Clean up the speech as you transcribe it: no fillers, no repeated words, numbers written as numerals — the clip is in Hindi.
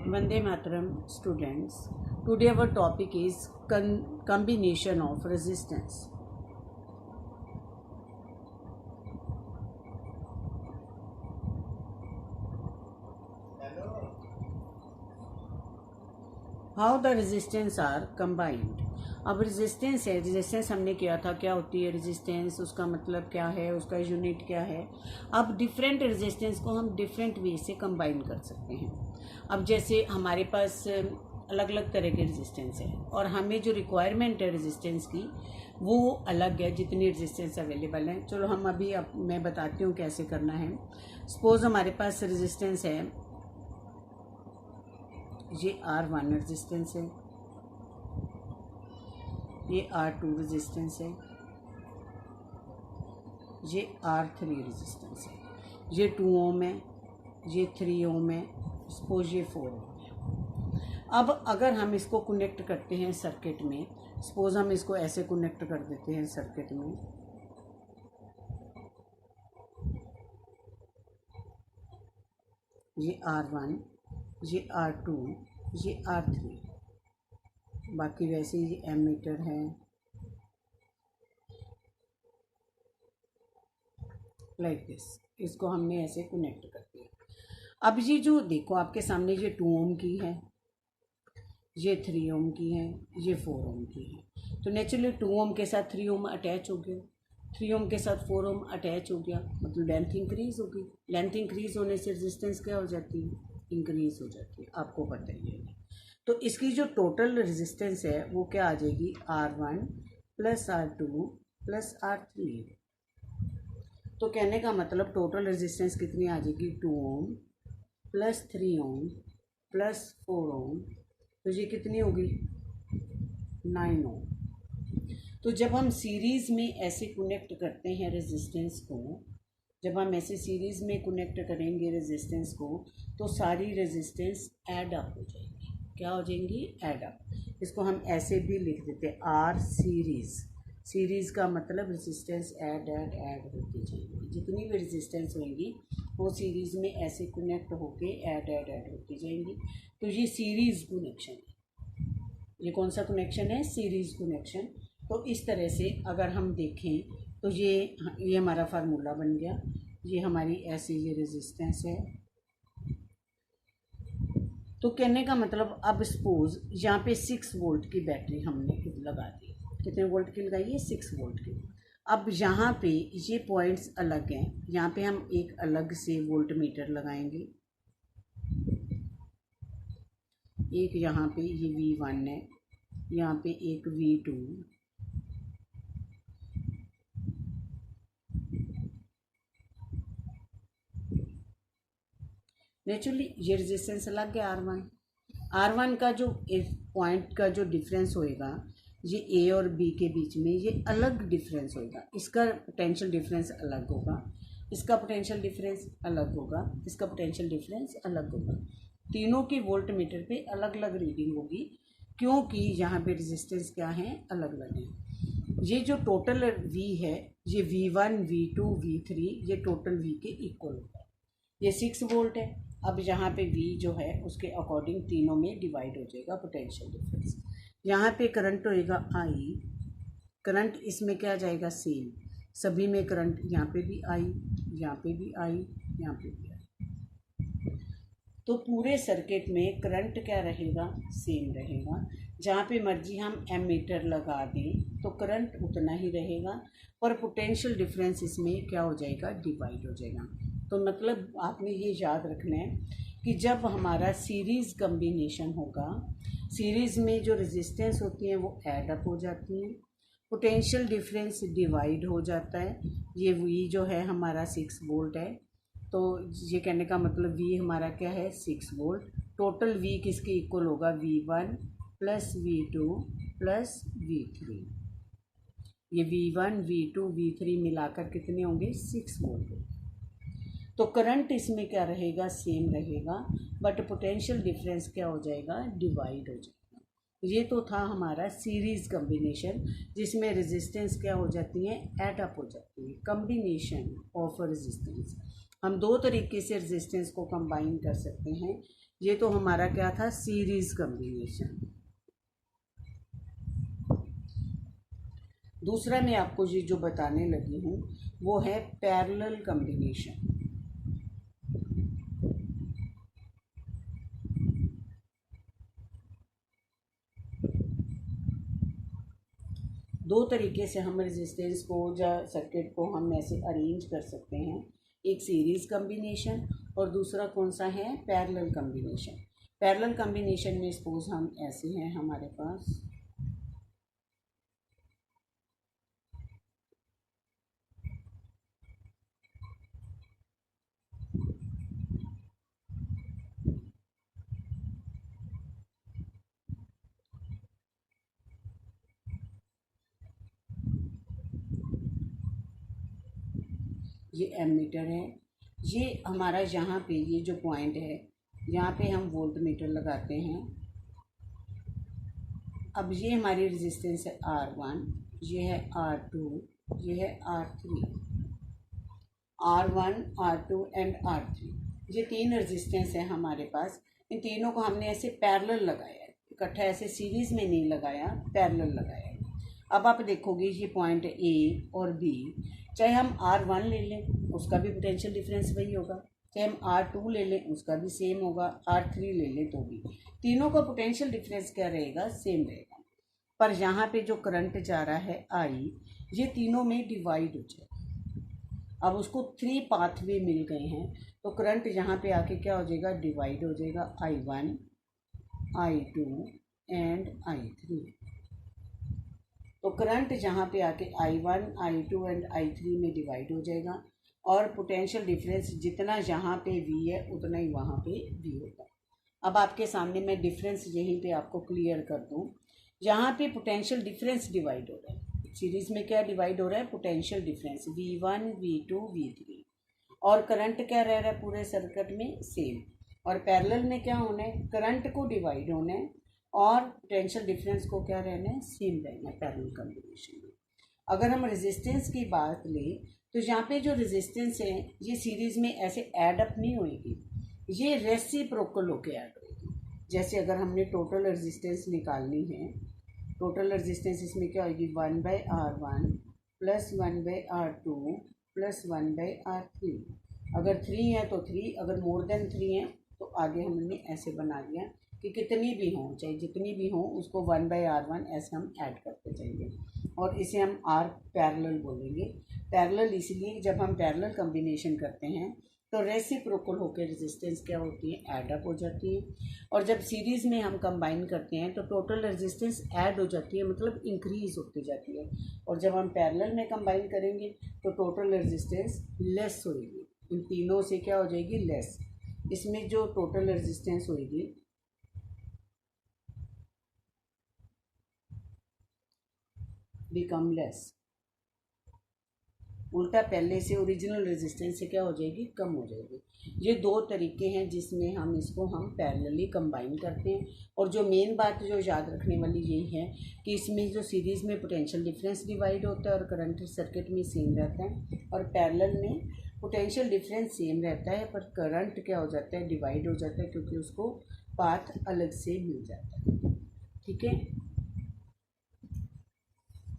Vande Mataram students. Today our topic is combination of resistance. How the resistance are combined. अब रेजिस्टेंस है, रेजिस्टेंस हमने किया था, क्या होती है रेजिस्टेंस, उसका मतलब क्या है, उसका यूनिट क्या है। अब डिफरेंट रेजिस्टेंस को हम डिफरेंट वे से कंबाइन कर सकते हैं। अब जैसे हमारे पास अलग अलग तरह के रेजिस्टेंस है और हमें जो रिक्वायरमेंट है रेजिस्टेंस की वो अलग है जितनी रेजिस्टेंस अवेलेबल है। चलो हम अभी मैं बताती हूँ कैसे करना है। सपोज हमारे पास रेजिस्टेंस है, ये R1 रेजिस्टेंस है, ये R2 रेजिस्टेंस है, ये R3 रेजिस्टेंस है, ये 2 ओम है, ये 3 ओम है, सपोज ये 4 ओम है। अब अगर हम इसको कनेक्ट करते हैं सर्किट में, सपोज हम इसको ऐसे कनेक्ट कर देते हैं सर्किट में, ये R1, ये R2, ये R3, बाकी वैसे ये एमीटर है, लाइक दिस। इसको हमने ऐसे कनेक्ट कर दिया। अब ये जो देखो आपके सामने ये 2 ओम की है, ये 3 ओम की है, ये 4 ओम की है। तो नेचुरली 2 ओम के साथ 3 ओम अटैच हो गया, 3 ओम के साथ 4 ओम अटैच हो गया, मतलब लेंथ इंक्रीज होगी। लेंथ इंक्रीज होने से रेजिस्टेंस क्या हो जाती है, इंक्रीज हो जाती है, आपको पता ही है। तो इसकी जो टोटल रेजिस्टेंस है वो क्या आ जाएगी, R1 plus R2 plus R3। तो कहने का मतलब टोटल रेजिस्टेंस कितनी आ जाएगी, 2 ओम प्लस 3 ओम प्लस 4 ओम, तो ये कितनी होगी, 9 ओम। तो जब हम सीरीज़ में ऐसे कनेक्ट करते हैं रेजिस्टेंस को, जब हम ऐसे सीरीज़ में कनेक्ट करेंगे रेजिस्टेंस को, तो सारी रेजिस्टेंस ऐड अप हो जाएगी। क्या हो जाएंगी, ऐड अप। इसको हम ऐसे भी लिख देते हैं आर सीरीज़। सीरीज़ का मतलब रेजिस्टेंस ऐड होती जाएगी, जितनी भी रेजिस्टेंस होंगी वो सीरीज़ में ऐसे कनेक्ट होके ऐड होती जाएंगी। तो ये सीरीज़ कनेक्शन है। ये कौन सा कनेक्शन है, सीरीज़ कनेक्शन। तो इस तरह से अगर हम देखें तो ये हमारा फार्मूला बन गया। ये हमारी ऐसी ये रेजिस्टेंस है। तो कहने का मतलब अब सपोज यहाँ पे 6 वोल्ट की बैटरी हमने लगा दी। कितने वोल्ट की लगाई है, 6 वोल्ट की। अब यहाँ पे ये पॉइंट्स अलग हैं, यहाँ पे हम एक अलग से वोल्ट मीटर लगाएंगे। एक यहाँ पे ये V1 है, यहाँ पे एक V2, नेचुरली ये रेजिस्टेंस अलग है R1 का जो पॉइंट का जो डिफरेंस होएगा, ये ए और बी के बीच में ये अलग डिफरेंस होएगा। इसका पोटेंशियल डिफरेंस अलग होगा, इसका पोटेंशियल डिफरेंस अलग होगा, इसका पोटेंशियल डिफरेंस अलग होगा। तीनों की वोल्ट मीटर पे अलग अलग रीडिंग होगी, क्योंकि यहाँ पे रेजिस्टेंस क्या है, अलग अलग है। ये जो टोटल V है, ये V1 V2 V3 ये टोटल V के इक्वल होगा। ये 6 वोल्ट है। अब यहाँ पे V जो है उसके अकॉर्डिंग तीनों में डिवाइड हो जाएगा पोटेंशियल डिफरेंस। यहाँ पे करंट होएगा I, करंट इसमें क्या जाएगा, सेम सभी में करंट, यहाँ पे भी I, यहाँ पे भी I, यहाँ पे भी I। तो पूरे सर्किट में करंट क्या रहेगा, सेम रहेगा। जहाँ पे मर्जी हम एमीटर लगा दें तो करंट उतना ही रहेगा, पर पोटेंशियल डिफरेंस इसमें क्या हो जाएगा, डिवाइड हो जाएगा। तो मतलब आपने ये याद रखना है कि जब हमारा सीरीज़ कम्बिनेशन होगा, सीरीज़ में जो रेजिस्टेंस होती हैं वो ऐड अप हो जाती हैं, पोटेंशियल डिफरेंस डिवाइड हो जाता है। ये V जो है हमारा 6 वोल्ट है, तो ये कहने का मतलब V हमारा क्या है, 6 वोल्ट। टोटल V किसके इक्वल होगा, V1 plus V2 plus V3। ये V1 V2 V3 मिलाकर कितने होंगे, 6 वोल्ट। तो करंट इसमें क्या रहेगा, सेम रहेगा, बट पोटेंशियल डिफरेंस क्या हो जाएगा, डिवाइड हो जाएगा। ये तो था हमारा सीरीज़ कम्बिनेशन, जिसमें रेजिस्टेंस क्या हो जाती है, ऐड अप हो जाती है। कम्बिनेशन ऑफ रेजिस्टेंस, हम 2 तरीके से रेजिस्टेंस को कंबाइन कर सकते हैं। ये तो हमारा क्या था, सीरीज कम्बिनेशन। दूसरा मैं आपको ये जो बताने लगी हूँ वो है पैरेलल कम्बिनेशन। दो तरीके से हम रेजिस्टेंस को या सर्किट को हम ऐसे अरेंज कर सकते हैं, एक सीरीज कम्बिनेशन और दूसरा कौन सा है, पैरेलल कम्बिनेशन। पैरेलल कम्बिनेशन में सपोज हम ऐसे हैं, हमारे पास ये एमीटर है, ये हमारा यहाँ पे ये जो पॉइंट है यहाँ पे हम वोल्ट मीटर लगाते हैं। अब ये हमारी रेजिस्टेंस है R1, ये है R2, ये है R3। R1, R2 and R3, ये तीन रेजिस्टेंस है हमारे पास। इन तीनों को हमने ऐसे पैरेलल लगाया है, इकट्ठा ऐसे सीरीज में नहीं लगाया, पैरेलल लगाया है। अब आप देखोगे ये पॉइंट A और B, चाहे हम R1 ले लें उसका भी पोटेंशियल डिफरेंस वही होगा, चाहे हम R2 ले लें उसका भी सेम होगा, R3 ले लें तो भी, तीनों का पोटेंशियल डिफरेंस क्या रहेगा, सेम रहेगा। पर यहाँ पे जो करंट जा रहा है I, ये तीनों में डिवाइड हो जाएगा। अब उसको 3 पाथवे मिल गए हैं, तो करंट यहाँ पे आके क्या हो जाएगा, डिवाइड हो जाएगा, I1, I2 एंड I3। तो करंट जहाँ पे आके I1, I2 एंड I3 में डिवाइड हो जाएगा और पोटेंशियल डिफरेंस जितना यहाँ पे V है उतना ही वहाँ पे V होगा। अब आपके सामने मैं डिफरेंस यहीं पे आपको क्लियर कर दूँ। यहाँ पे पोटेंशियल डिफरेंस डिवाइड हो रहा है, सीरीज में क्या डिवाइड हो रहा है, potential difference V1, V2, V3, और करंट क्या रह रहा है पूरे सर्किट में, सेम। और पैरेलल में क्या होना है, करंट को डिवाइड होना है और पोटेंशियल डिफरेंस को क्या रहना है, सेम रहना है पैरेलल कॉम्बिनेशन में। अगर हम रेजिस्टेंस की बात लें तो यहाँ पे जो रेजिस्टेंस है ये सीरीज में ऐसे ऐड अप नहीं होएगी, ये रेसिप्रोकल होके ऐड होगी। जैसे अगर हमने टोटल रेजिस्टेंस निकालनी है, टोटल रेजिस्टेंस इसमें क्या होगी, 1/R1 plus 1/R2 plus 1/R3। अगर 3 है तो 3, अगर मोर देन 3 है तो आगे हमने ऐसे बना दिया कि कितनी भी हों, चाहे जितनी भी हों, उसको 1/R1 ऐसे हम ऐड करते जाएंगे और इसे हम R पैरेलल बोलेंगे। पैरेलल इसलिए जब हम पैरेलल कम्बिनेशन करते हैं तो रेसिप्रोकल होकर रेजिस्टेंस क्या होती है, ऐड अप हो जाती है। और जब सीरीज़ में हम कंबाइन करते हैं तो टोटल रेजिस्टेंस ऐड हो जाती है, मतलब इंक्रीज़ होती जाती है। और जब हम पैरेलल में कंबाइन करेंगे तो टोटल रेजिस्टेंस लेस होगी, इन तीनों से क्या हो जाएगी, लेस। इसमें जो टोटल रेजिस्टेंस होगी बिकम लेस, उल्टा पहले से ओरिजिनल रेजिस्टेंस से क्या हो जाएगी, कम हो जाएगी। ये दो तरीके हैं जिसमें हम इसको हम पैरेलली कंबाइन करते हैं। और जो मेन बात जो याद रखने वाली यही है कि इसमें जो सीरीज़ में पोटेंशियल डिफरेंस डिवाइड होता है और करंट सर्किट में सेम रहता है, और पैरेलल में पोटेंशियल डिफरेंस सेम रहता है पर करंट क्या हो जाता है, डिवाइड हो जाता है, क्योंकि उसको पाथ अलग से मिल जाता है। ठीक है।